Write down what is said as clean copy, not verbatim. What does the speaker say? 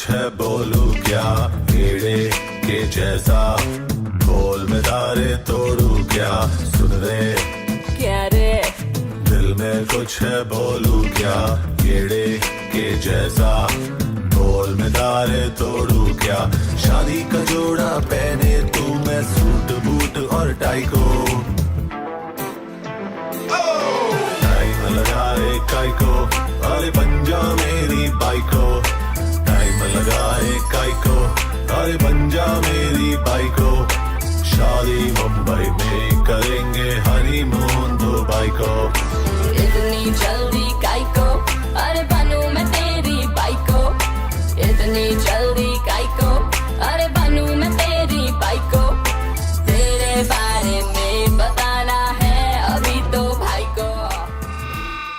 है बोलूं क्या, कीड़े के जैसा बोल में तारे तोड़ू क्या, सुन रे क्या रे दिल में कुछ है बोलूं क्या, कीड़े के जैसा बोल में तारे तोड़ू क्या। शादी का जोड़ा पहने तू, मैं सूट बूट और टाई को, टाइम लगाए काई को, अरे पंजा मेरी बाइक को, टाइम लगाए काई को, अरे पंजा मेरी बाइक को। शादी मुंबई में करेंगे, हनीमून दुबई को। इतनी जल्दी काई को, अरे बनूं मैं तेरी बाइक को, इतनी जल्दी काई को।